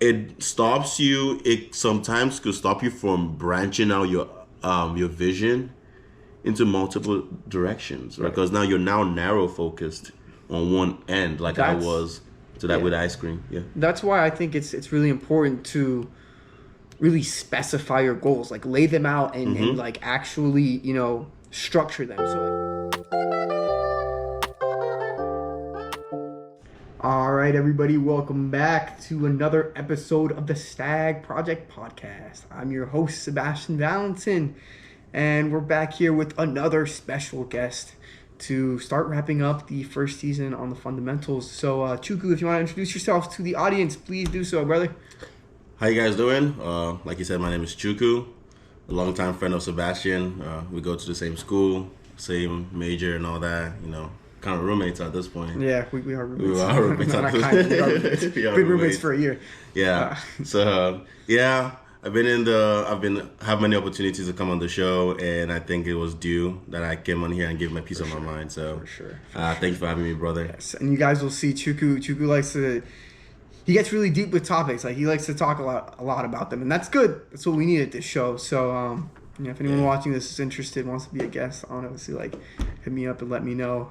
it stops you. It sometimes could stop you from branching out your vision into multiple directions, right? Because now you're narrow focused on one end, like I was to that with ice cream. Yeah, that's why I think it's really important to really specify your goals, like lay them out and like actually structure them. All right, everybody, welcome back to another episode of the STAG Project Podcast. I'm your host, Sebastian Valentin, and we're back here with another special guest to start wrapping up the first season on the fundamentals. So, Chukwu, if you want to introduce yourself to the audience, please do so, brother. How you guys doing? Like you said, my name is Chukwu, a longtime friend of Sebastian. We go to the same school, same major and all that, kind of roommates at this point. Yeah, we are roommates. We are roommates. No, not kind of, we are roommates. Been roommates for a year. Yeah. I've have many opportunities to come on the show, and I think it was due that I came on here and gave my piece of my mind. So, for sure. Thanks for having me, brother. Yes, and you guys will see Chukwu likes to. He gets really deep with topics. Like, he likes to talk a lot about them, and that's good. That's what we need at this show. So, if anyone watching this is interested, wants to be a guest, honestly, hit me up and let me know.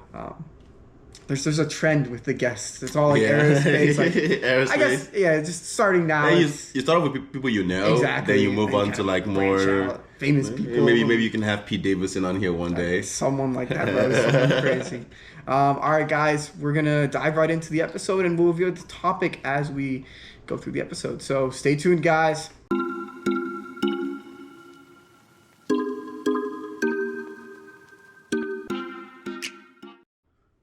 There's a trend with the guests. It's all aerospace. Aerospace. I guess, just starting now. You start off with people exactly. Then you move on to more famous people. Maybe you can have Pete Davidson on here one day. Someone like that, bro. Someone crazy. All right, guys, we're gonna dive right into the episode, and we'll review the topic as we go through the episode. So stay tuned, guys.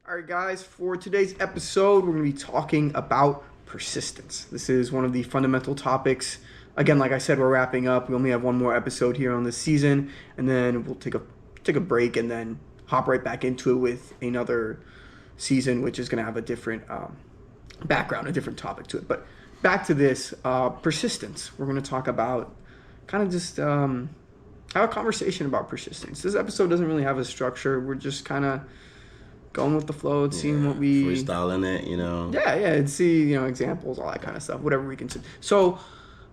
All right, guys, for today's episode, we're going to be talking about persistence. This is one of the fundamental topics. Again, like I said, we're wrapping up. We only have one more episode here on this season, and then we'll take a break and then hop right back into it with another season, which is going to have a different background, a different topic to it. But back to this, persistence. We're going to talk about kind of just have a conversation about persistence. This episode doesn't really have a structure. We're just kind of going with the flow, seeing what we freestyling it, and see examples, all that kind of stuff, whatever we can see. So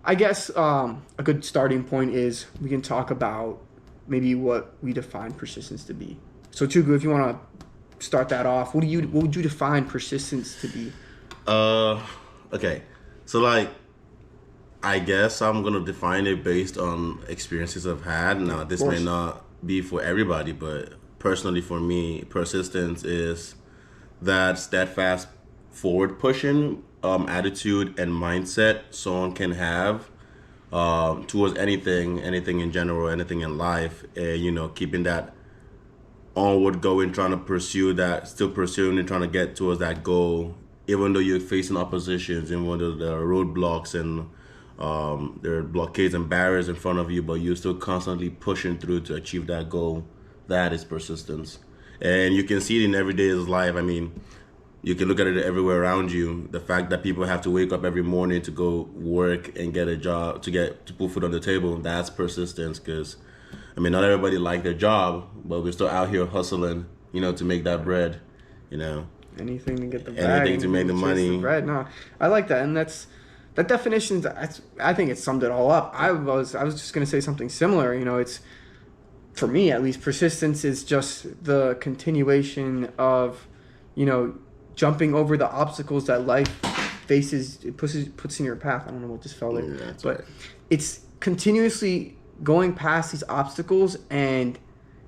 I guess a good starting point is we can talk about maybe what we define persistence to be. So Chukwu, if you want to start that off, what would you define persistence to be? Okay, so I guess I'm gonna define it based on experiences I've had. Now this may not be for everybody, but personally, for me, persistence is that steadfast forward pushing attitude and mindset someone can have towards anything in general, anything in life, and keeping that onward going, trying to pursue that, still pursuing and trying to get towards that goal, even though you're facing oppositions, even though there are roadblocks and there are blockades and barriers in front of you, but you're still constantly pushing through to achieve that goal. That is persistence. And you can see it in everyday life. I mean, you can look at it everywhere around you. The fact that people have to wake up every morning to go work and get a job, to put food on the table, that's persistence. Because, not everybody like their job, but we're still out here hustling, to make that bread, Anything to get the bag. Anything to make the money. The bread. No, I like that. And that definition, I think it summed it all up. I was just going to say something similar. It's, for me at least, persistence is just the continuation of, jumping over the obstacles that life faces, it puts in your path. I don't know what just fell there. But right. It's continuously going past these obstacles and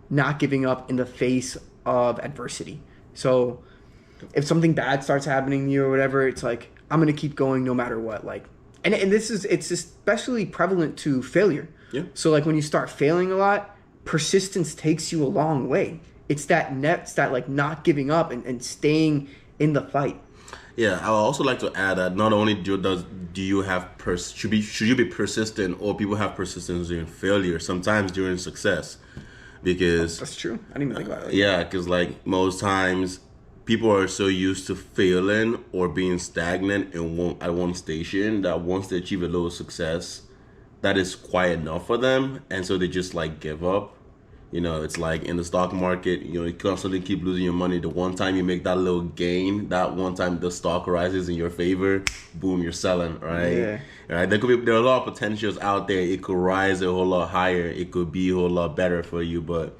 not giving up in the face of adversity. So if something bad starts happening to you or whatever, it's like, I'm going to keep going no matter what. And it's especially prevalent to failure. Yeah. So when you start failing a lot, persistence takes you a long way. It's that not giving up and staying in the fight. Yeah, I would also like to add that not only do you have should you be persistent, or people have persistence during failure, sometimes during success, because that's true. I didn't even think about it. Yeah, because most times people are so used to failing or being stagnant at one station that once they achieve a little success, that is quite enough for them, and so they just give up. You know, it's like in the stock market, you know, you constantly keep losing your money. The one time you make that little gain, that one time the stock rises in your favor, boom, you're selling, right? Yeah. Right? There are a lot of potentials out there. It could rise a whole lot higher. It could be a whole lot better for you. But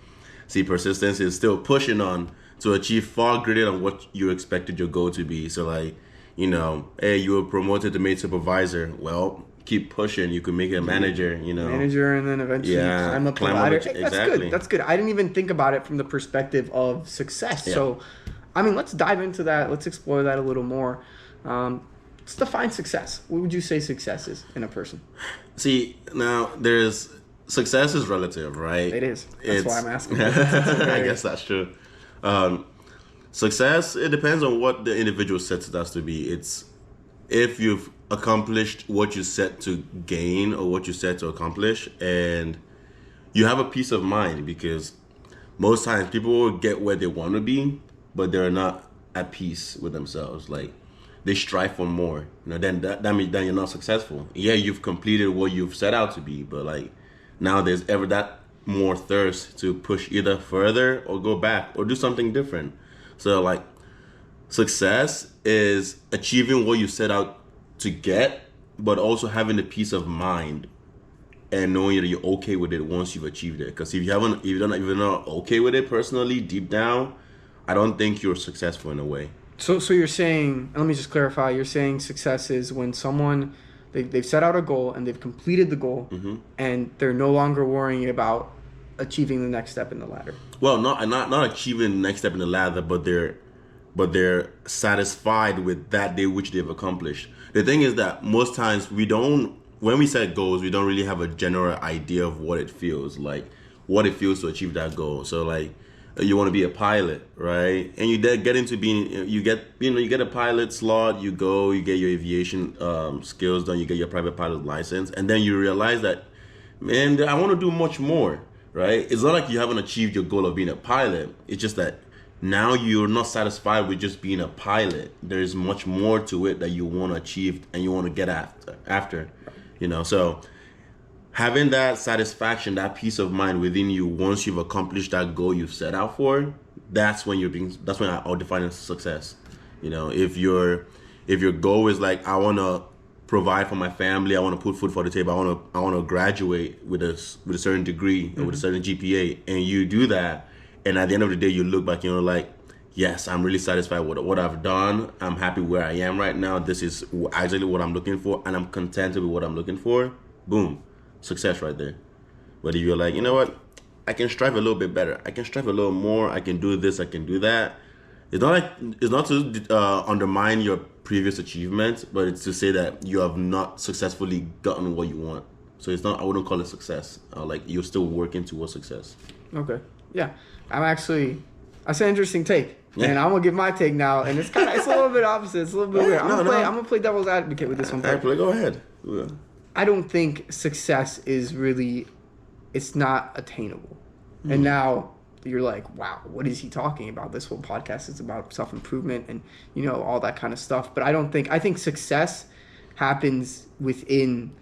see, persistence is still pushing on to achieve far greater than what you expected your goal to be. So like, you know, hey, you were promoted to made supervisor. Well, keep pushing. You could make it a manager, you know. Manager, and then eventually climb up the ladder. Hey, that's exactly. good. That's good. I didn't even think about it from the perspective of success. Yeah. So, I mean, let's dive into that. Let's explore that a little more. Let's define success. What would you say success is in a person? See, now success is relative, right? It is. That's why I'm asking. I guess that's true. Success, it depends on what the individual sets it as to be. It's if you've accomplished what you set to gain or what you set to accomplish, and you have a peace of mind, because most times people will get where they want to be, but they're not at peace with themselves. Like, they strive for more. You know, then that means then you're not successful. Yeah, you've completed what you've set out to be, but like now there's ever that more thirst to push either further or go back or do something different. So like, success is achieving what you set out to get, but also having the peace of mind and knowing that you're okay with it once you've achieved it. Because if you're not okay with it personally, deep down, I don't think you're successful in a way. So you're saying, let me just clarify, you're saying success is when someone, they've set out a goal and they've completed the goal, mm-hmm. and they're no longer worrying about achieving the next step in the ladder. Well, not achieving the next step in the ladder, but they're satisfied with that day which they've accomplished. The thing is that most times when we set goals, we don't really have a general idea of what it feels like, what it feels to achieve that goal. So like, you want to be a pilot, right? And you get into being, you get a pilot slot, you get your aviation skills done, you get your private pilot license, and then you realize that, man, I want to do much more, right? It's not like you haven't achieved your goal of being a pilot. It's just that now you're not satisfied with just being a pilot. There's much more to it that you want to achieve and you want to get after, you know? So having that satisfaction, that peace of mind within you once you've accomplished that goal you've set out for, that's when I'll define it as success. You know, if your goal is like, I want to provide for my family, I want to put food for the table, I want to graduate with a certain degree, mm-hmm. or with a certain GPA, and you do that, and at the end of the day you look back and you're like, yes, I'm really satisfied with what I've done. I'm happy where I am right now. This is actually what I'm looking for, and I'm contented with what I'm looking for. Boom. Success right there. Whether you're like, you know what, I can strive a little bit better, I can strive a little more, I can do this, I can do that. It's not to undermine your previous achievements, but it's to say that you have not successfully gotten what you want. So I wouldn't call it success. Like, you're still working towards success. Okay. Yeah. That's an interesting take. Yeah. And I'm gonna give my take now, and it's a little bit opposite. It's a little bit weird. I'm gonna play devil's advocate with this one. Go ahead. Yeah. I don't think success is really, it's not attainable. Mm. And now you're like, wow, what is he talking about? This whole podcast is about self-improvement and, you know, all that kind of stuff. But I think success happens within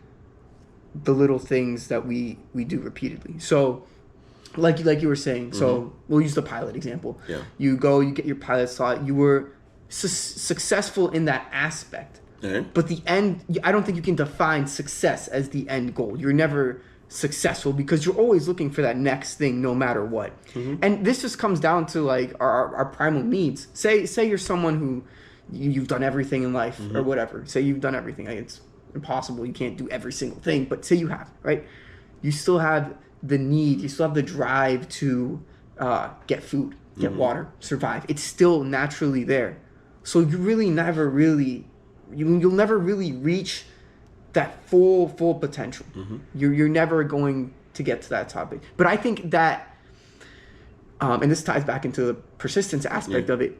the little things that we do repeatedly. So like you were saying, mm-hmm. So we'll use the pilot example. Yeah. You get your pilot slot, you were successful in that aspect. Mm-hmm. But the end, I don't think you can define success as the end goal. You're never successful because you're always looking for that next thing no matter what. Mm-hmm. And this just comes down to like our primal needs. Say you're someone who you've done everything in life, mm-hmm. or whatever. Say you've done everything. Like, it's impossible. You can't do every single thing. But say you have, right? You still have the need. You still have the drive to get food, get mm-hmm. water, survive. It's still naturally there. So you really never really... You'll never really reach that full potential. Mm-hmm. You're never going to get to that topic. But I think that, and this ties back into the persistence aspect of it.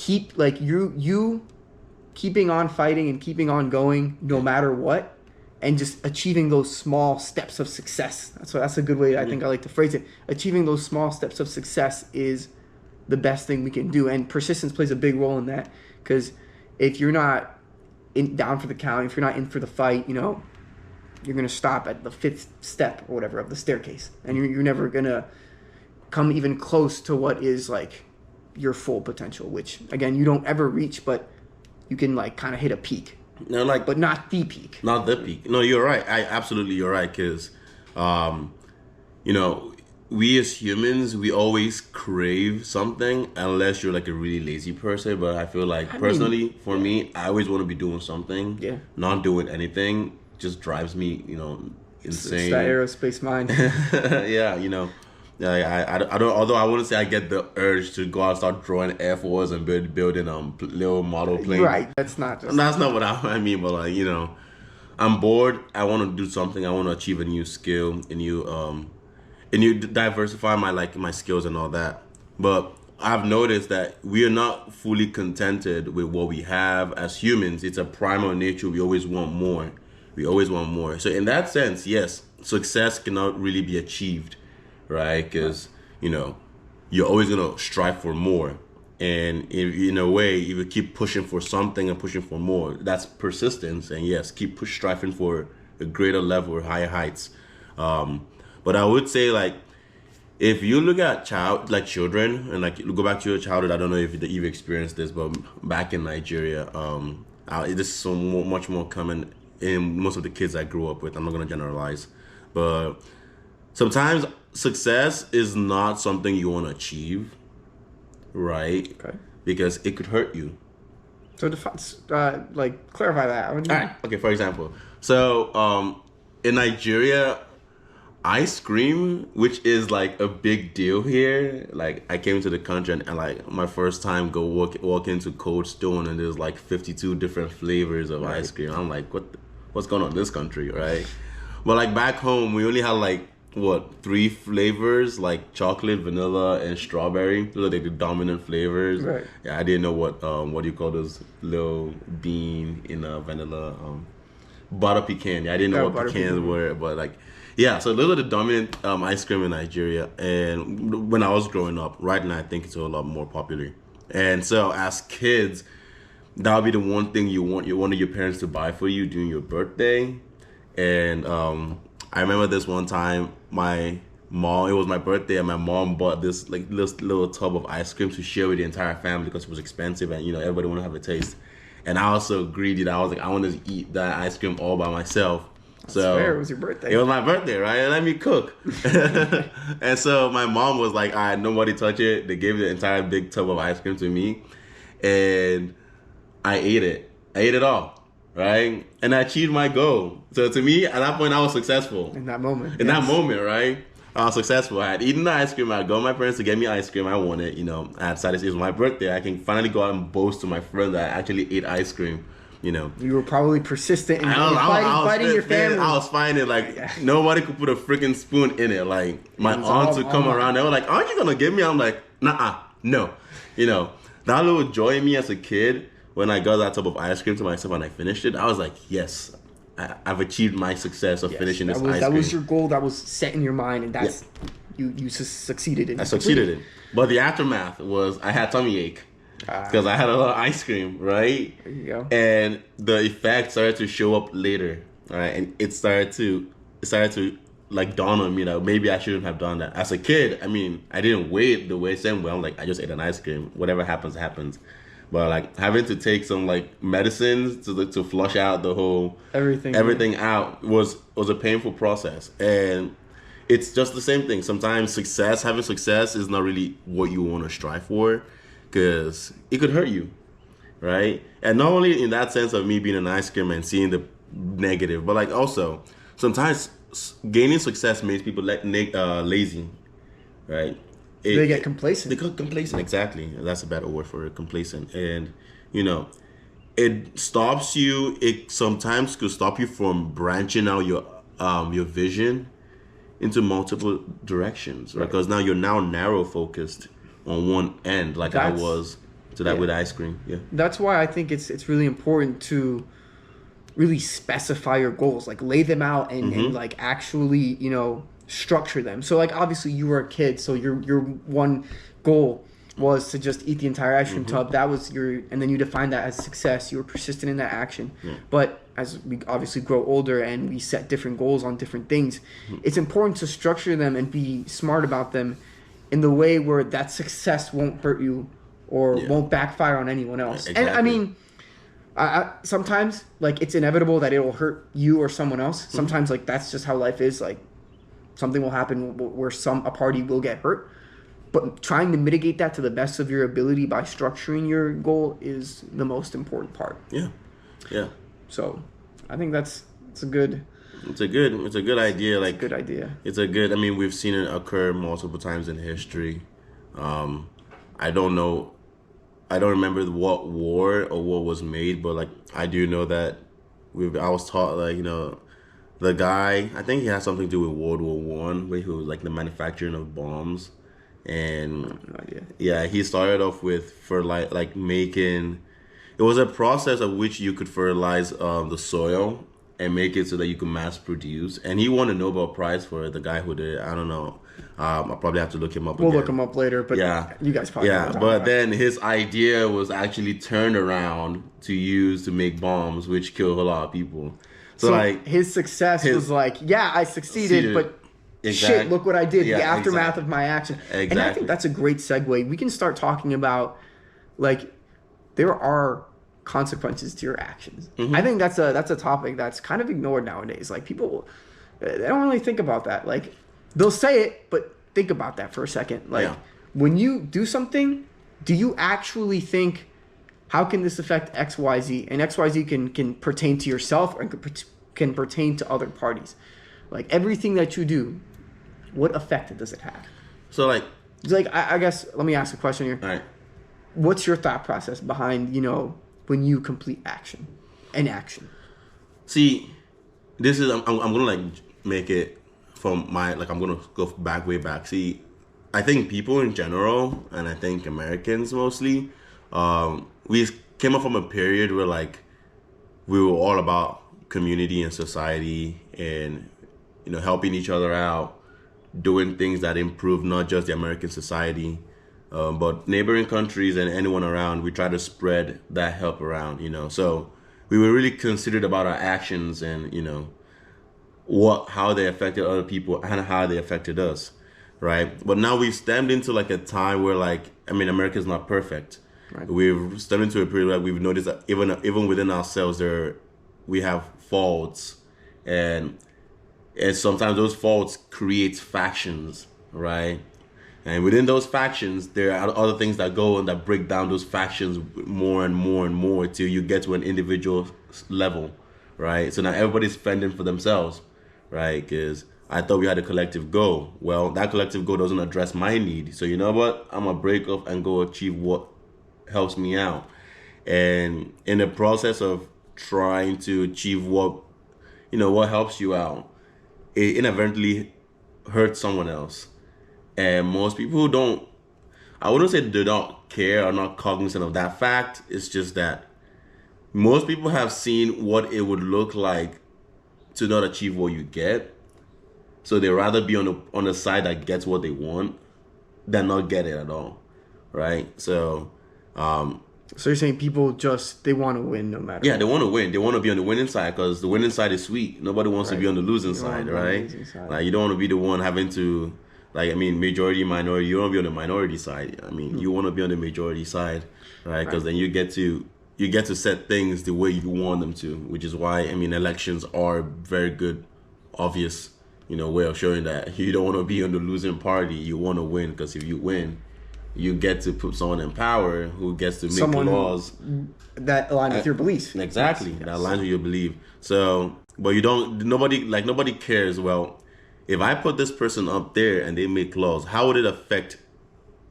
You keeping on fighting and keeping on going no matter what, and just achieving those small steps of success. That's a good way I think I like to phrase it. Achieving those small steps of success is the best thing we can do, and persistence plays a big role in that, because if you're not down for the count, if you're not in for the fight, you know, you're gonna stop at the 5th step or whatever of the staircase, and you're never gonna come even close to what is like your full potential, which again you don't ever reach, but you can like kind of hit a peak. No, like, but not the peak. Not the peak. No, you're right. You're right, because, we as humans, we always crave something unless you're like a really lazy person. But I feel like for me, I always want to be doing something. Yeah. Not doing anything just drives me, insane. It's that aerospace mind. Yeah, I don't. Although I wouldn't say I get the urge to go out and start drawing Air Force and building little model planes. Right. That's not what I mean. But like I'm bored. I want to do something. I want to achieve a new skill, a new diversify my skills and all that. But I've noticed that we are not fully contented with what we have as humans. It's a primal nature. We always want more. So in that sense, yes, success cannot really be achieved, right? Because, you're always going to strive for more. And in a way, if you keep pushing for something and pushing for more, that's persistence. And yes, keep striving for a greater level or higher heights. But I would say, like, if you look at children and like go back to your childhood, I don't know if you've experienced this, but back in Nigeria, this is so much more common in most of the kids I grew up with. I'm not going to generalize, but sometimes success is not something you want to achieve, right? Okay. Because it could hurt you. So clarify that. All right. Okay. For example, so in Nigeria, ice cream, which is like a big deal here. Like I came to the country and like my first time walk into Cold Stone and there's like 52 different flavors of ice cream. I'm like, what's going on in this country, right? But like back home, we only had like 3 flavors, like chocolate, vanilla, and strawberry. Those are like the dominant flavors. Right. Yeah, I didn't know what do you call those little bean in vanilla, butter pecan. Yeah, I didn't know what pecans were, but like. Yeah, so those are the dominant ice cream in Nigeria. And when I was growing up, right now I think it's a lot more popular. And so as kids, that would be the one thing you want one of your parents to buy for you during your birthday. And I remember this one time, it was my birthday, and my mom bought this like little tub of ice cream to share with the entire family because it was expensive and everybody want to have a taste. And I was so greedy that I was like, I want to eat that ice cream all by myself. That's fair. It was your birthday. It was my birthday, right? Let me cook. And so my mom was like, all right, nobody touch it. They gave the entire big tub of ice cream to me. And I ate it. I ate it all, right? And I achieved my goal. So to me, at that point, I was successful. In that moment. That moment, right? I was successful. I had eaten the ice cream. I got my parents to get me ice cream. I wanted, I decided it was my birthday. I can finally go out and boast to my friends that I actually ate ice cream. You were probably persistent in fighting your family. I was fighting like nobody could put a freaking spoon in it. Like my aunts would come around. They were like, "Aren't you gonna give me?" I'm like, "Nah, no." That little joy in me as a kid when I got that tub of ice cream to myself and I finished it. I was like, "Yes, I've achieved my success of finishing this ice cream." That was your goal. That was set in your mind, and that's you succeeded in. I succeeded in. But the aftermath was I had tummy ache. Because I had a lot of ice cream, right? There you go. And the effect started to show up later, right? And it started to like dawn on me that maybe I shouldn't have done that. As a kid, I mean, I didn't weigh the same way. I'm like, I just ate an ice cream. Whatever happens, happens. But like having to take some like medicines to flush out the whole everything out was a painful process. And it's just the same thing. Sometimes having success is not really what you want to strive for. Because it could hurt you, right? And not only in that sense of me being an ice cream and seeing the negative, but like also sometimes gaining success makes people lazy, right? They get complacent. They get complacent, exactly. That's a better word for it, complacent. And it stops you. It sometimes could stop you from branching out your vision into multiple directions, right? Because now you're narrow focused on one end, like I was with ice cream. Yeah. That's why I think it's really important to really specify your goals, like lay them out and like actually, structure them. So like obviously you were a kid, so your one goal was to just eat the entire ice cream tub. That was and then you define that as success. You were persistent in that action. Yeah. But as we obviously grow older and we set different goals on different things, it's important to structure them and be smart about them in the way where that success won't hurt you or won't backfire on anyone else. Exactly. And I mean, I sometimes like it's inevitable that it will hurt you or someone else. Sometimes like that's just how life is. Like something will happen where a party will get hurt. But trying to mitigate that to the best of your ability by structuring your goal is the most important part. Yeah. Yeah. So I think it's a good idea. Like, good idea. I mean, we've seen it occur multiple times in history. I don't remember what war or what was made, but like I do know that I was taught, like, you know, the guy, I think he had something to do with World War I, where he was like the manufacturing of bombs. And no idea. Yeah, he started off with making, it was a process of which you could fertilize the soil and make it so that you could mass produce. And he won a Nobel Prize for it, the guy who did it. I don't know. I'll probably have to look him up We'll again. look him up later, but you guys probably know what I'm talking about. Then his idea was actually turned around to make bombs, which killed a lot of people. So like his success was like, I succeeded, but shit, look what I did. The aftermath of my action. Exactly. And I think that's a great segue. We can start talking about, like, there are consequences to your actions. I think that's a topic that's kind of ignored nowadays. Like, people, they don't really think about that. Like, they'll say it, but think about that for a second. Like, when you do something, do you actually think, how can this affect X, Y, Z? And X, Y, Z can pertain to yourself or can pertain to other parties. Like, everything that you do, what effect does it have? So, like, I guess, let me ask a question here. All right. What's your thought process behind, when you complete action? See, this is, I'm going to, like, make it from I'm going to go way back. See, I think people in general, and I think Americans mostly, we came up from a period where, like, we were all about community and society and, helping each other out, doing things that improve not just the American society, but neighboring countries and anyone around. We try to spread that help around, So we were really considered about our actions and, how they affected other people and how they affected us, right? But now we've stepped into like a time where, like, America's not perfect. Right. We've stepped into a period where we've noticed that even within ourselves, we have faults, and sometimes those faults create factions, right? And within those factions, there are other things that go and that break down those factions more and more and more till you get to an individual level, right? So now everybody's fending for themselves, right? Because I thought we had a collective goal. Well, that collective goal doesn't address my need. So you know what? I'm going to break off and go achieve what helps me out. And in the process of trying to achieve what helps you out, it inadvertently hurts someone else. And most people I wouldn't say they don't care or not cognizant of that fact. It's just that most people have seen what it would look like to not achieve what you get. So they rather be on the side that gets what they want than not get it at all, right? So you're saying people they want to win no matter what. They want to win. They want to be on the winning side because the winning side is sweet. Nobody wants to be on the losing side, right? Like, you don't want to be the one having to, majority, minority. You don't want to be on the minority side. You want to be on the majority side, right? Because then you get to set things the way you want them to, which is why, elections are very good, obvious, way of showing that you don't want to be on the losing party. You want to win, because if you win, you get to put someone in power who gets to make laws that align with your beliefs. Exactly, yes. That aligns with your belief. So, but nobody cares. Well, if I put this person up there and they make laws, how would it affect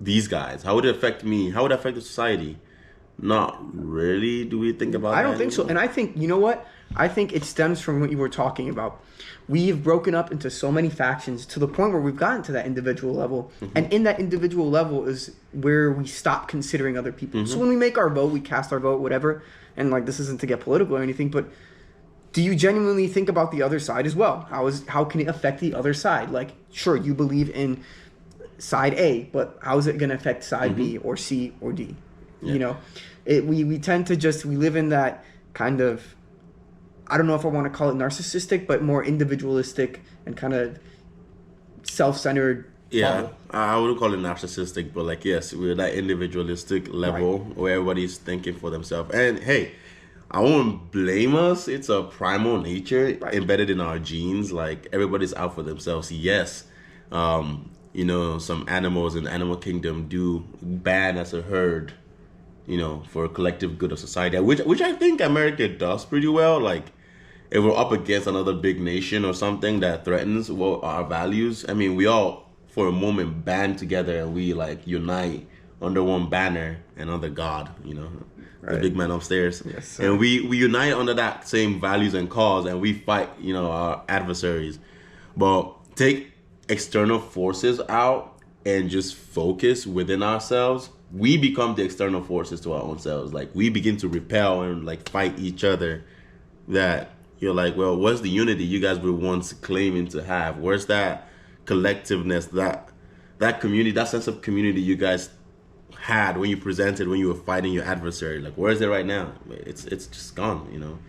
these guys? How would it affect me? How would it affect the society? Not really. Do we think about that? I don't think so. And I think, you know what? I think it stems from what you were talking about. We've broken up into so many factions to the point where we've gotten to that individual level. Mm-hmm. And in that individual level is where we stop considering other people. Mm-hmm. So when we make our vote, we cast our vote, whatever. And this isn't to get political or anything, but do you genuinely think about the other side as well? How can it affect the other side? Sure, you believe in side A, but how is it going to affect side mm-hmm. B or C or D? Yeah. We tend to we live in that kind of, I don't know if I want to call it narcissistic, but more individualistic and kind of self-centered Yeah, I wouldn't call it narcissistic, but like, yes, we're that individualistic level where everybody's thinking for themselves. And hey, I won't blame us. It's a primal nature embedded in our genes. Like, everybody's out for themselves. Yes, some animals in the animal kingdom do band as a herd, for a collective good of society, which I think America does pretty well. Like, if we're up against another big nation or something that threatens our values, I mean, we all, for a moment, band together and we like unite under one banner and under God, the big man upstairs. Yes, sir. And we unite under that same values and cause, and we fight, our adversaries. But take external forces out and just focus within ourselves, we become the external forces to our own selves. Like, we begin to repel and like fight each other. That you're like, well, where's the unity you guys were once claiming to have? Where's that collectiveness, that community, that sense of community you guys had when you were fighting your adversary? Like, where is it right now? It's just gone,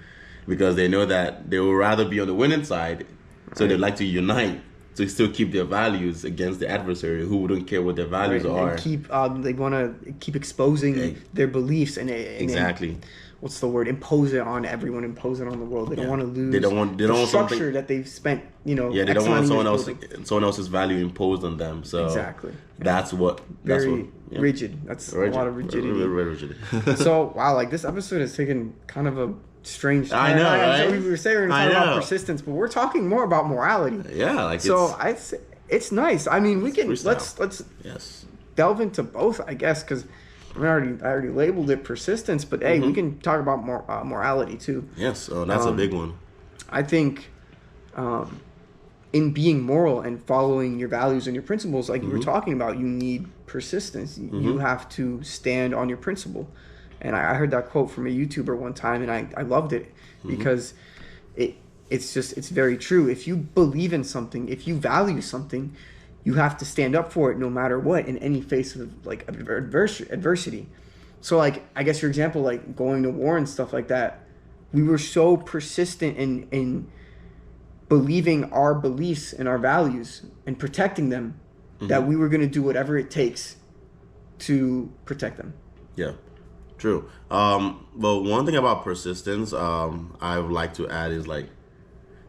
because they know that they would rather be on the winning side, so they'd like to unite to still keep their values against the adversary who wouldn't care what their values are. And keep they want to keep exposing their beliefs and exactly. What's the word? Impose it on everyone. Impose it on the world. They don't want to lose. They don't want the structure that they've spent. They don't want someone else's value imposed on them. So exactly. That's what. Rigid. That's a lot of rigidity. Very rigid. So wow, like this episode has taken kind of a strange. I know, right? We were saying we're talking about persistence, but we're talking more about morality. Yeah, like it's nice. I mean, we can let's delve into both, I guess, because I already labeled it persistence, but hey, we can talk about morality too. Yes, that's a big one. I think in being moral and following your values and your principles, like you were talking about, you need persistence. You have to stand on your principle. And I heard that quote from a YouTuber one time, and I loved it because it's very true. If you believe in something, if you value something, you have to stand up for it no matter what in any face of like adversity. So like, I guess your example, like going to war and stuff like that, we were so persistent in believing our beliefs and our values and protecting them that we were going to do whatever it takes to protect them. Yeah, true. But one thing about persistence, I would like to add is like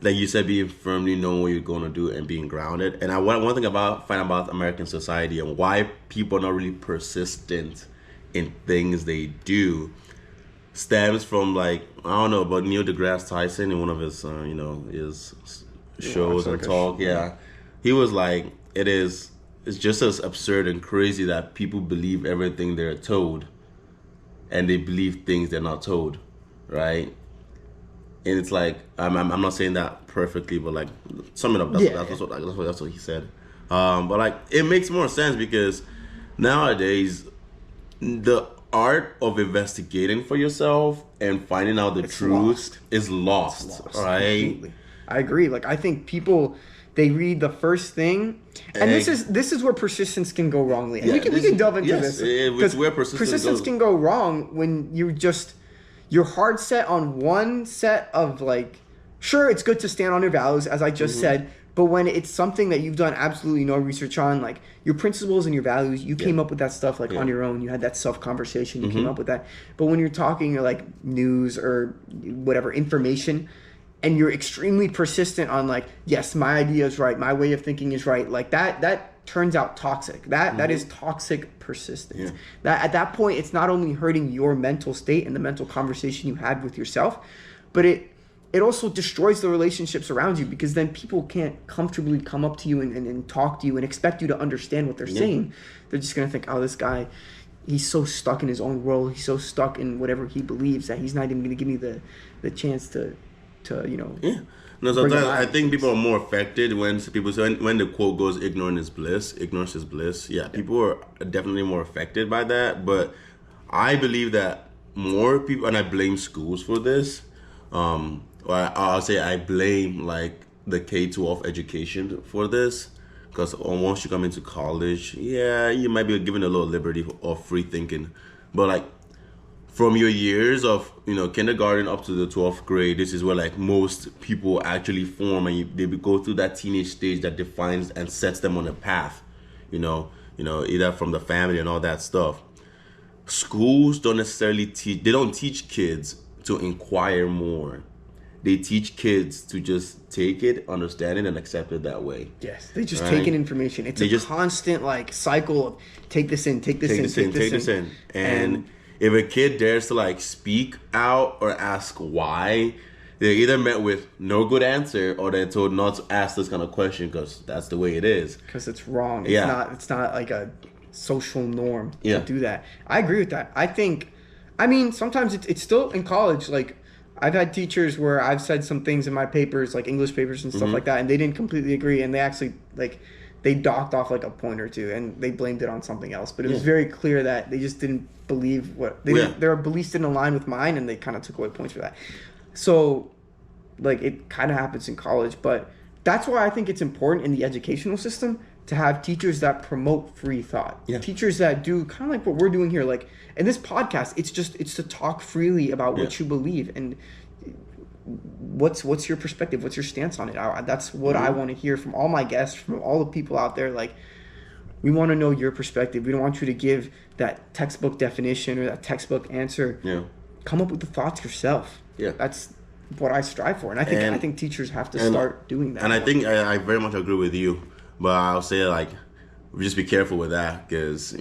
you said, being firmly knowing what you're going to do and being grounded. And one thing find about American society and why people are not really persistent in things they do stems from, like, I don't know, but Neil deGrasse Tyson in one of his his shows and talk. Yeah, he was like, it's just as absurd and crazy that people believe everything they're told, and they believe things they're not told, right? And it's like, I'm not saying that perfectly, but like, sum it up. That's what he said. But like, it makes more sense because nowadays, the art of investigating for yourself and finding out the truth is lost, right? Completely. I agree. Like, I think people, they read the first thing, and this is where persistence can go wrongly. And we can delve into this. It's where persistence can go wrong when you're hard set on one set of, like, sure, it's good to stand on your values, as I just said, but when it's something that you've done absolutely no research on, like your principles and your values, you came up with that stuff like on your own. You had that self-conversation, you came up with that. But when you're talking like news or whatever information, and you're extremely persistent on like, yes, my idea is right, my way of thinking is right, like that turns out toxic. That is toxic persistence. That at that point, it's not only hurting your mental state and the mental conversation you had with yourself, but it also destroys the relationships around you, because then people can't comfortably come up to you and talk to you and expect you to understand what they're saying. They're just going to think, oh, this guy, he's so stuck in his own world. He's so stuck in whatever he believes that he's not even going to give me the chance to No, sometimes I think people are more affected when people say, when the quote goes, ignorance is bliss. Yeah, people are definitely more affected by that. But I believe that more people, and I blame schools for this, I'll say I blame like the K-12 education for this, because once you come into college, you might be given a little liberty of free thinking, but like from your years of kindergarten up to the 12th grade, this is where like most people actually form, and they go through that teenage stage that defines and sets them on a path. either from the family and all that stuff. Schools don't necessarily teach kids to inquire more. They teach kids to just take it, understand it, and accept it that way. Yes, they just take in information. It's a constant cycle of take this in, take this in. And if a kid dares to speak out or ask why, they're either met with no good answer or they're told not to ask this kind of question because that's the way it is. Because it's wrong. It's not like a social norm to do that. I agree with that. Sometimes it's still in college. I've had teachers where I've said some things in my papers, like English papers and stuff like that, and they didn't completely agree, and they actually they docked off a point or two, and they blamed it on something else. But it was very clear that they just didn't believe their beliefs didn't align with mine, and they kind of took away points for that. So, it kind of happens in college, but that's why I think it's important in the educational system to have teachers that promote free thought. Yeah. Teachers that do kind of like what we're doing here. In this podcast, it's to talk freely about what you believe and what's your perspective, what's your stance on it. That's what I want to hear from all my guests, from all the people out there. We want to know your perspective. We don't want you to give that textbook definition or that textbook answer. Yeah. Come up with the thoughts yourself. Yeah. That's what I strive for. And I think teachers have to start doing that. And I think I very much agree with you. But I'll say just be careful with that because,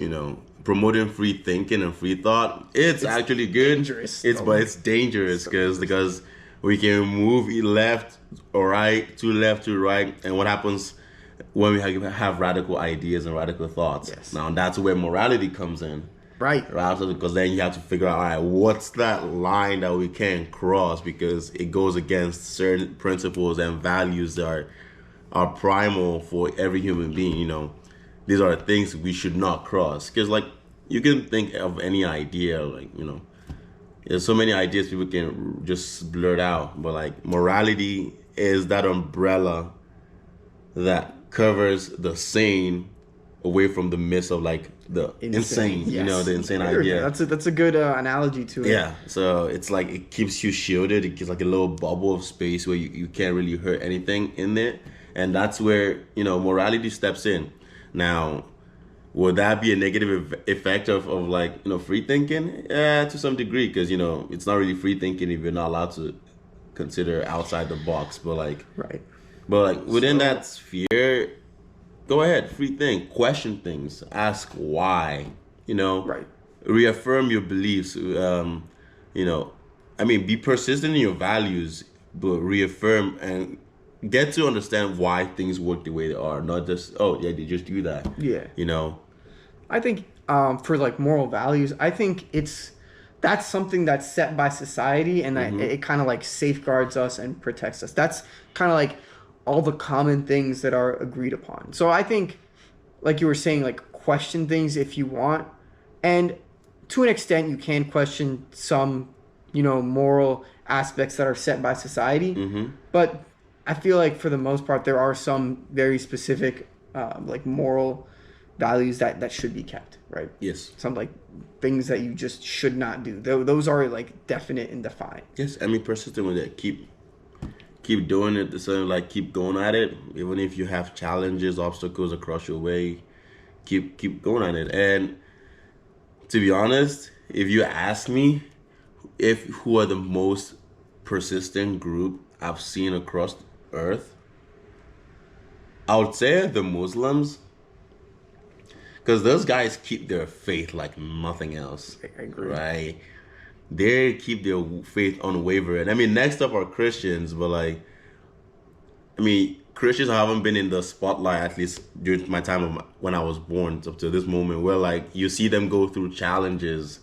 promoting free thinking and free thought, it's actually good. Dangerous, but it's dangerous because we can move left or right, to left to right. And what happens when we have radical ideas and radical thoughts? Yes. Now that's where morality comes in. Right. Because then you have to figure out, all right, what's that line that we can't cross because it goes against certain principles and values that are primal for every human being. These are things we should not cross. Because you can think of any idea, there's so many ideas people can just blurt out, but morality is that umbrella that covers the sane away from the mist of the insane. Yes. The insane idea. That's a good analogy to it. Yeah, so it's it keeps you shielded. It gives a little bubble of space where you can't really hurt anything in there. And that's where, morality steps in. Now, would that be a negative effect of free thinking? Yeah, to some degree, because, it's not really free thinking if you're not allowed to consider outside the box. But right. But within that sphere, go ahead, free think, question things, ask why, right. Reaffirm your beliefs, be persistent in your values, but reaffirm and get to understand why things work the way they are, not just they just do that. Yeah. I think for moral values, I think that's something that's set by society and that it kind of safeguards us and protects us. That's kind of all the common things that are agreed upon. So I think, like you were saying, question things if you want, and to an extent you can question some moral aspects that are set by society, but I feel for the most part, there are some very specific, moral values that should be kept, right? Yes. Some things that you just should not do. Those are definite and defined. Yes, persistent with it. Keep doing it. So keep going at it, even if you have challenges, obstacles across your way. Keep going at it. And to be honest, if you ask me, who are the most persistent group I've seen across Earth, I would say the Muslims, because those guys keep their faith like nothing else. I agree. Right? They keep their faith unwavering. Next up are Christians, but Christians haven't been in the spotlight, at least during my time when I was born up to this moment, where you see them go through challenges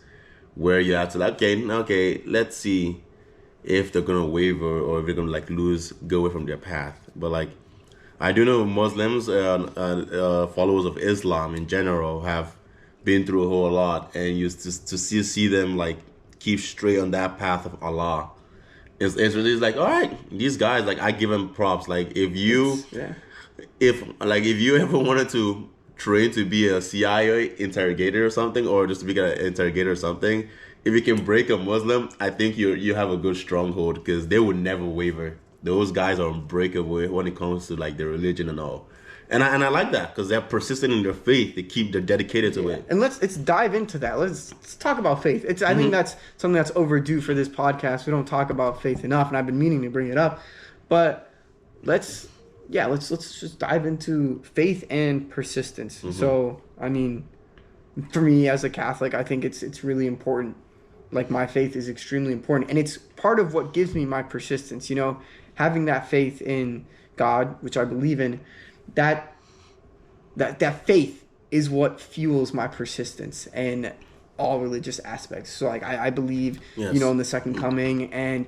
where you have to okay, let's see if they're gonna waver or if they're gonna go away from their path. But I do know Muslims, followers of Islam in general, have been through a whole lot, and you to see them keep straight on that path of Allah. It's really all right, these guys, I give them props. If you ever wanted to train to be a CIA interrogator or something, or just to be an interrogator or something, if you can break a Muslim, I think you have a good stronghold, because they would never waver. Those guys are unbreakable when it comes to their religion and all. And I like that because they're persistent in their faith. They're dedicated to it. And let's dive into that. Let's talk about faith. I think that's something that's overdue for this podcast. We don't talk about faith enough, and I've been meaning to bring it up. But let's just dive into faith and persistence. Mm-hmm. So, I mean, for me as a Catholic, I think it's really important. Like, my faith is extremely important, and it's part of what gives me my persistence. You know, having that faith in God, which I believe in, that faith is what fuels my persistence and all religious aspects. So, like, I believe, you know, in the second coming, and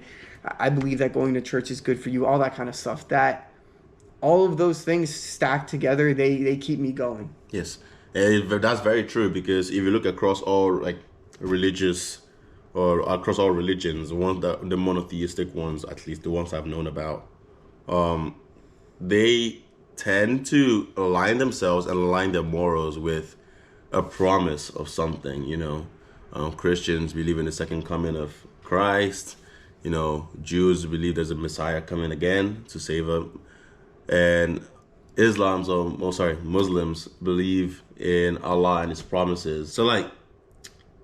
I believe that going to church is good for you, all that kind of stuff. That all of those things stacked together, they keep me going. Yes, and that's very true, because if you look across all, like, religious or across all religions, the monotheistic ones, at least the ones I've known about, they tend to align themselves and align their morals with a promise of something. You know, Christians believe in the second coming of Christ. You know, Jews believe there's a Messiah coming again to save them, and Muslims believe in Allah and His promises. So, like,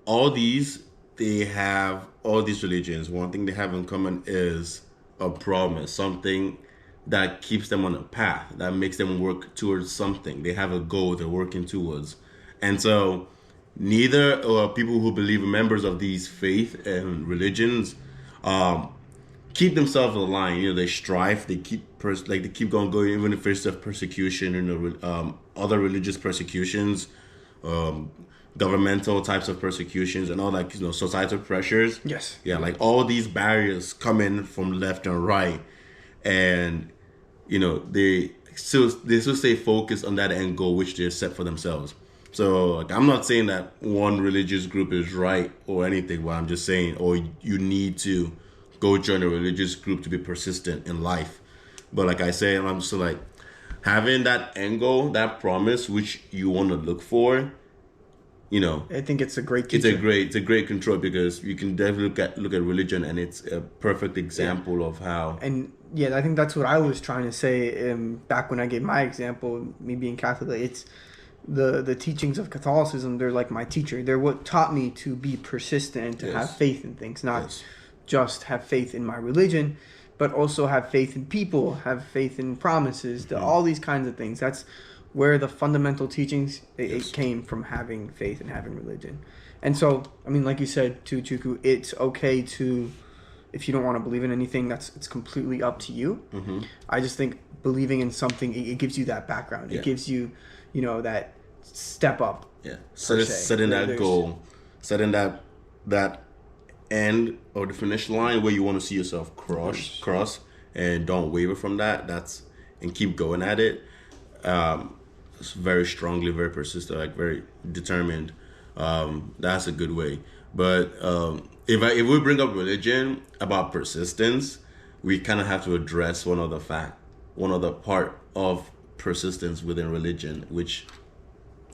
all these religions, one thing they have in common is a promise, something that keeps them on a path, that makes them work towards something. They have a goal they're working towards. And so neither people who believe, members of these faith and religions, keep themselves aligned. You know, they strive, they keep going, even if it's persecution, you know, other religious persecutions, governmental types of persecutions, and all that, you know, societal pressures. Yes. Yeah, like all these barriers come in from left and right, and you know, they still stay focused on that end goal which they set for themselves. So, like, I'm not saying that one religious group is right or anything, but I'm just saying, you need to go join a religious group to be persistent in life. But like I say, I'm just like, having that end goal, that promise which you want to look for, you know, I think it's a great teacher. It's a great control, because you can definitely look at religion, and it's a perfect example of how. And I think that's what I was trying to say back when I gave my example, me being Catholic. It's the teachings of Catholicism. They're like my teacher. They're what taught me to be persistent, to have faith in things, not just have faith in my religion, but also have faith in people, have faith in promises, all these kinds of things. That's where the fundamental teachings, it came from, having faith and having religion. And so, I mean, like you said, too, Chukwu, it's okay to, if you don't want to believe in anything, it's completely up to you. Mm-hmm. I just think believing in something, it gives you that background. It gives you, you know, that step up. Yeah. Setting that goal, setting that end or the finish line where you want to see yourself cross, and don't waver from that. And keep going at it. It's very strongly, very persistent, like very determined. That's a good way. But if we bring up religion about persistence, we kind of have to address one other part of persistence within religion, which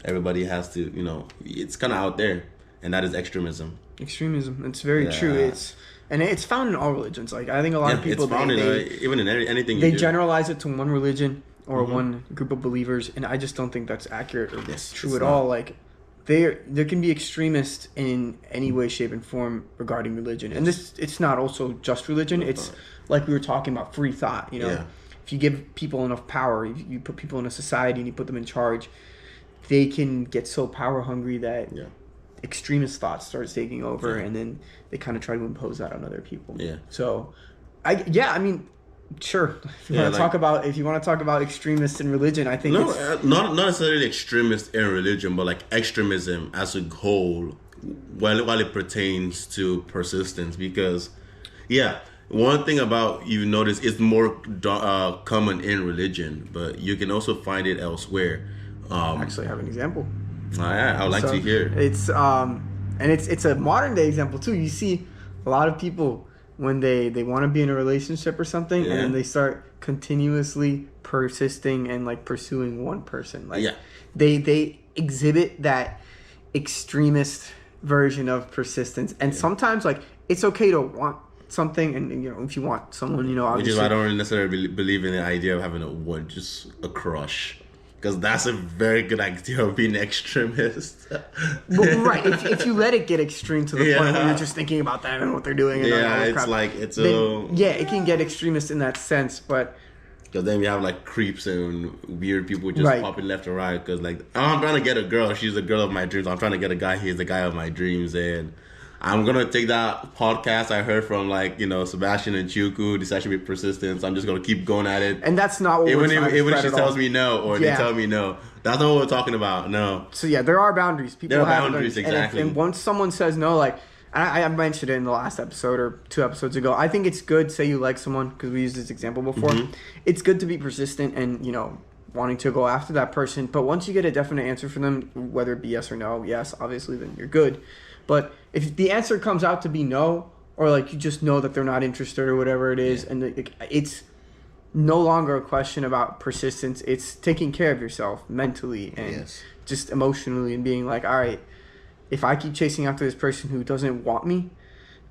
everybody has to, you know, it's kind of out there, and that is extremism. It's very true. It's found in all religions. Like, I think a lot of people, it's found even in anything they generalize it to one religion or one group of believers, and I just don't think that's accurate or true at all. Like, there can be extremists in any way, shape, and form regarding religion. And it's not also just religion. It's like we were talking about, free thought. You know, if you give people enough power, you put people in a society and you put them in charge, they can get so power hungry that extremist thoughts starts taking over, and then they kind of try to impose that on other people. Yeah. So, I mean, sure. If you want to talk about extremists in religion, I think not necessarily extremists in religion, but like extremism as a whole, while it pertains to persistence, because one thing about, you notice, it's more common in religion, but you can also find it elsewhere. I actually have an example. I would like to hear. It's and it's a modern day example too. You see a lot of people when they want to be in a relationship or something, and then they start continuously persisting and like pursuing one person. Like they exhibit that extremist version of persistence, and sometimes like it's okay to want something, and you know, if you want someone, you know, obviously. Which is why I don't necessarily believe in the idea of having just a crush. Because that's a very good idea of being an extremist. Well, right. If you let it get extreme to the point where you're just thinking about them and what they're doing. And all it's crap, like, it's then, it can get extremist in that sense, but... Because then you have like creeps and weird people just popping left and right. Because like, I'm trying to get a girl. She's the girl of my dreams. I'm trying to get a guy. He's the guy of my dreams. And I'm going to take that podcast I heard from like, Sebastian and Chukwu. This actually be persistence. I'm just going to keep going at it. And that's not what even if she tells me no or they tell me no. That's not what we're talking about. No. So yeah, there are boundaries. There are boundaries, exactly. And once someone says no, like, I mentioned it in the last episode or 2 episodes ago. I think it's good, say you like someone, because we used this example before. Mm-hmm. It's good to be persistent and, wanting to go after that person. But once you get a definite answer from them, whether it be yes or no, yes, obviously, then you're good. But if the answer comes out to be no, or like you just know that they're not interested or whatever it is, and it's no longer a question about persistence. It's taking care of yourself mentally and just emotionally and being like, all right, if I keep chasing after this person who doesn't want me,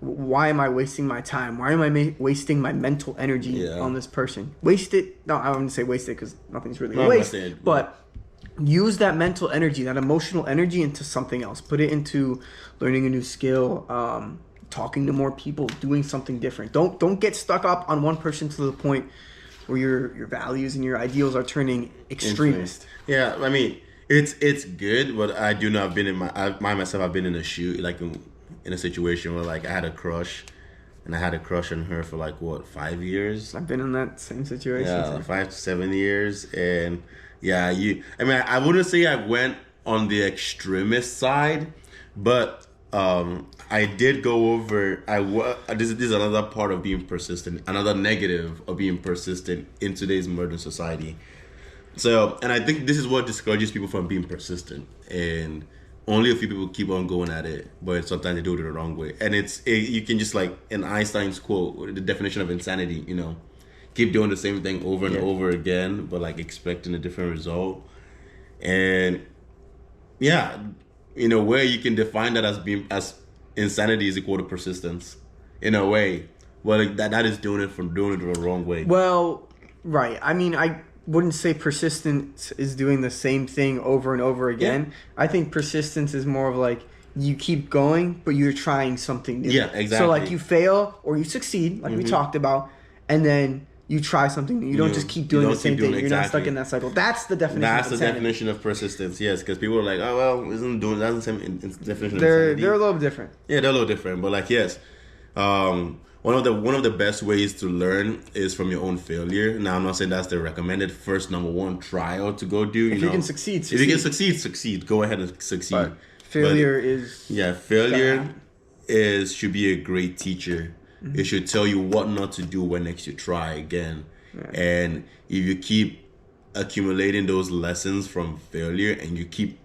why am I wasting my time? Why am I wasting my mental energy on this person? Waste it. No, I wouldn't say waste it because nothing's really wasted. But use that mental energy, that emotional energy into something else. Put it into learning a new skill, talking to more people, doing something different. Don't get stuck up on one person to the point where your values and your ideals are turning extremist. Yeah, I mean... It's good, but I do know I've been in I've been in a shoot, like in a situation where like I had a crush, and I had a crush on her for like 5 years. I've been in that same situation. Yeah, 5 to 7 years, and I wouldn't say I went on the extremist side, but I did go over. This is another part of being persistent, another negative of being persistent in today's modern society. So, and I think this is what discourages people from being persistent. And only a few people keep on going at it, but sometimes they do it the wrong way. And you can just like, in Einstein's quote, the definition of insanity, keep doing the same thing over and over again, but like expecting a different result. And in a way, you can define that as insanity is equal to persistence, in a way. Well, like that is doing it the wrong way. Well, right. I mean, I wouldn't say persistence is doing the same thing over and over again. I think persistence is more of like you keep going, but you're trying something new. Yeah, exactly. So like you fail or you succeed, like we talked about, and then you try something new. You don't just keep doing the same thing. You're not stuck in that cycle. That's the definition. That's the definition of persistence. Yes, because people are like, oh well, isn't doing that's the same definition. They're a little different. Yeah, they're a little different, but like yes. One of the best ways to learn is from your own failure. Now, I'm not saying that's the recommended first number one trial to go do. If you can succeed. If you can succeed. Go ahead and succeed. But failure should be a great teacher. Mm-hmm. It should tell you what not to do when next you try again. Yeah. And if you keep accumulating those lessons from failure and you keep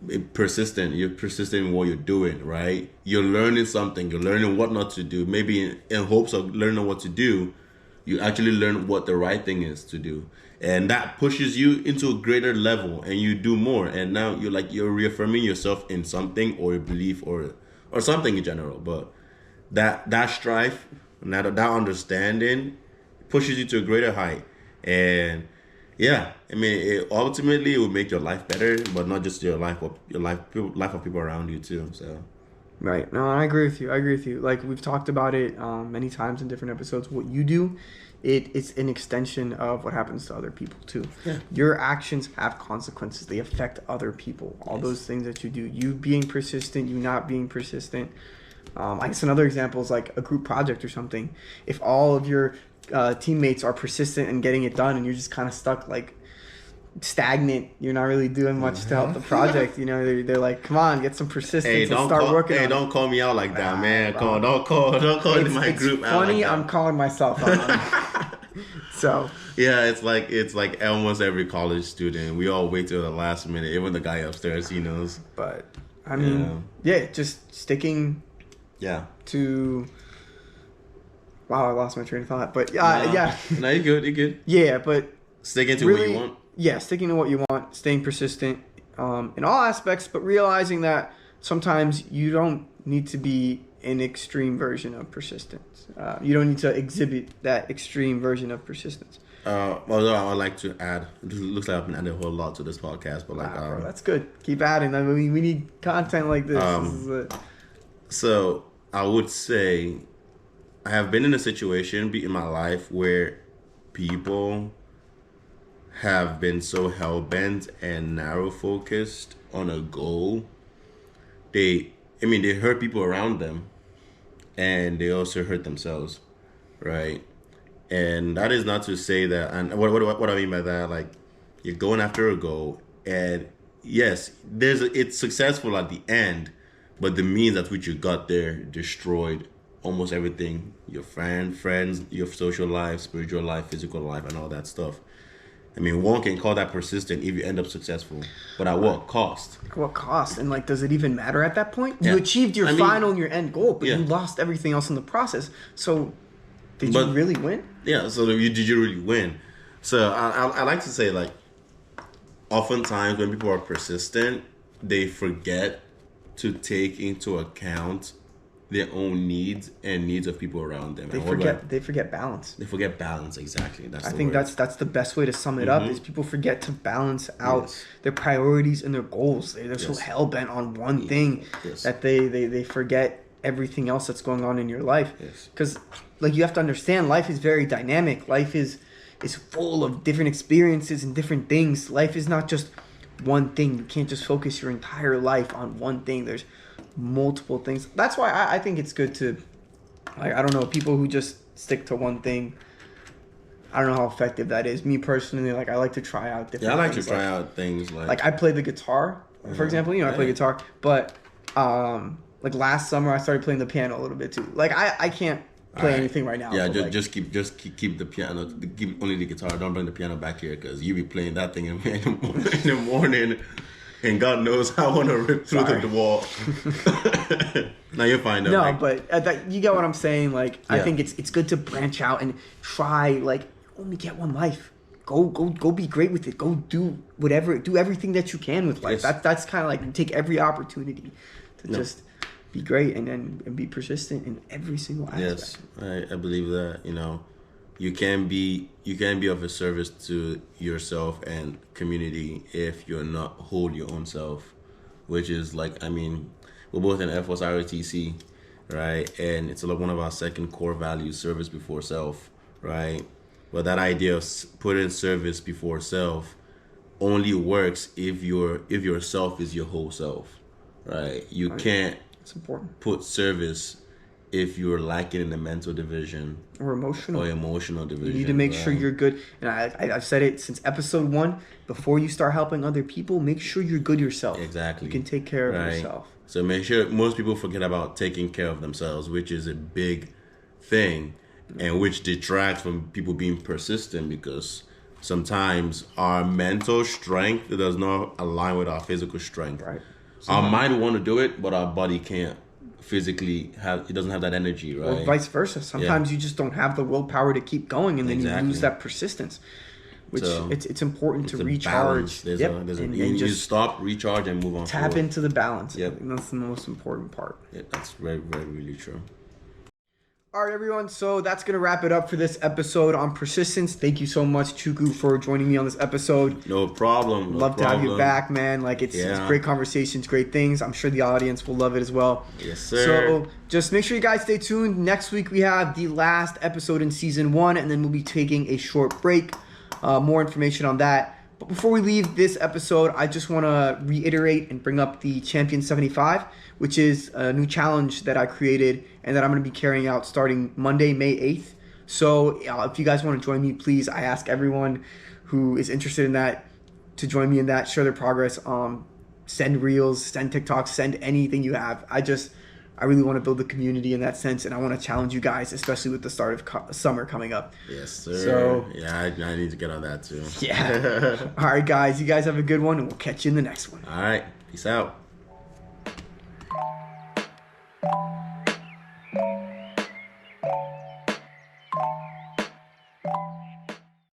you're persistent in what you're doing, right? You're learning something, you're learning what not to do. Maybe in hopes of learning what to do, you actually learn what the right thing is to do. And that pushes you into a greater level and you do more. And now you're reaffirming yourself in something or a belief or something in general. But that strife, that understanding pushes you to a greater height. And yeah, I mean, ultimately it will make your life better, but not just your life, but life of people around you too. So, right. No, I agree with you. Like we've talked about it many times in different episodes. What you do, it's an extension of what happens to other people too. Yeah. Your actions have consequences. They affect other people. All those things that you do. You being persistent, you not being persistent. I guess another example is like a group project or something. If all of your teammates are persistent in getting it done and you're just kind of stuck like stagnant, you're not really doing much to help the project. They're like, come on, get some persistence and start working on it. Don't call me out like that, man. Come on, don't call my group out funny, like that. I'm calling myself out. So yeah, it's like almost every college student. We all wait till the last minute. Even the guy upstairs, he knows. But I mean, just sticking to... Wow, I lost my train of thought. But No, you're good. Yeah, but sticking to what you want. Yeah, sticking to what you want, staying persistent in all aspects, but realizing that sometimes you don't need to be an extreme version of persistence. You don't need to exhibit that extreme version of persistence. Although I would like to add, it looks like I've been adding a whole lot to this podcast, but like, bro, that's good. Keep adding. I mean, we need content like this. This is it. So I would say I have been in a situation in my life where people have been so hell-bent and narrow-focused on a goal. They hurt people around them, and they also hurt themselves, right? And that is not to say that, and what I mean by that, like, you're going after a goal, and yes, it's successful at the end, but the means at which you got there destroyed almost everything: your friends, your social life, spiritual life, physical life, and all that stuff. I mean, one can call that persistent if you end up successful, but at what cost? What cost? And like, does it even matter at that point? You achieved your final and your end goal, but you lost everything else in the process. So, did you really win? Yeah. So did you really win? So I like to say, like, oftentimes when people are persistent, they forget to take into account their own needs and needs of people around them. They forget balance. They forget balance, exactly. I think that's the best way to sum it up, is people forget to balance out their priorities and their goals. They're so hell-bent on one thing that they forget everything else that's going on in your life. Because like, you have to understand, life is very dynamic. Life is full of different experiences and different things. Life is not just one thing. You can't just focus your entire life on one thing. There's multiple things. That's why I think it's good to, like, I don't know, people who just stick to one thing. I don't know how effective that is. Me personally, like, I like to try out different things. Yeah, I like to try out things like I play the guitar, for example. I play guitar, but like last summer I started playing the piano a little bit too. Like, I can't play anything right now. Yeah, just keep the piano. Keep only the guitar. Don't bring the piano back here, because you be playing that thing in the morning. And God knows how I want to rip through the wall. Now you're fine though. No, right? But you get what I'm saying. Like, I think it's good to branch out and try. Like, you only get one life. Go be great with it. Go do whatever. Do everything that you can with life. That's kind of like, you take every opportunity to just be great and be persistent in every single aspect. Yes, I believe that. You can be of a service to yourself and community if you're not whole your own self, which is like, I mean, we're both in Air Force ROTC, right? And it's one of our second core values, service before self, right? But that idea of putting service before self only works if your self is your whole self, right? You can't put service if you're lacking in the mental division or emotional division. You need to make sure you're good. And I've said it since episode 1. Before you start helping other people, make sure you're good yourself. Exactly. You can take care of yourself. So make sure, most people forget about taking care of themselves, which is a big thing, and which detracts from people being persistent, because sometimes our mental strength does not align with our physical strength. Right. Our mind want to do it, but our body can't physically it doesn't have that energy, right? Or vice versa. Sometimes you just don't have the willpower to keep going, and then you lose that persistence. Which it's important to recharge. You stop, recharge, and move on. Tap forward. Into the balance. Yep. And that's the most important part. Yeah, that's very, very, really true. All right, everyone. So that's going to wrap it up for this episode on persistence. Thank you so much, Chukwu, for joining me on this episode. No problem. Love to have you back, man. Like, it's great conversations, great things. I'm sure the audience will love it as well. Yes, sir. So just make sure you guys stay tuned. Next week, we have the last episode in season 1, and then we'll be taking a short break. More information on that. But before we leave this episode, I just want to reiterate and bring up the Champion 75, which is a new challenge that I created and that I'm going to be carrying out starting Monday, May 8th. So if you guys want to join me, please, I ask everyone who is interested in that to join me in that, share their progress, send reels, send TikToks, send anything you have. I really want to build a community in that sense, and I want to challenge you guys, especially with the start of summer coming up. Yes, sir. So, I need to get on that too. Yeah. All right, guys. You guys have a good one, and we'll catch you in the next one. All right. Peace out.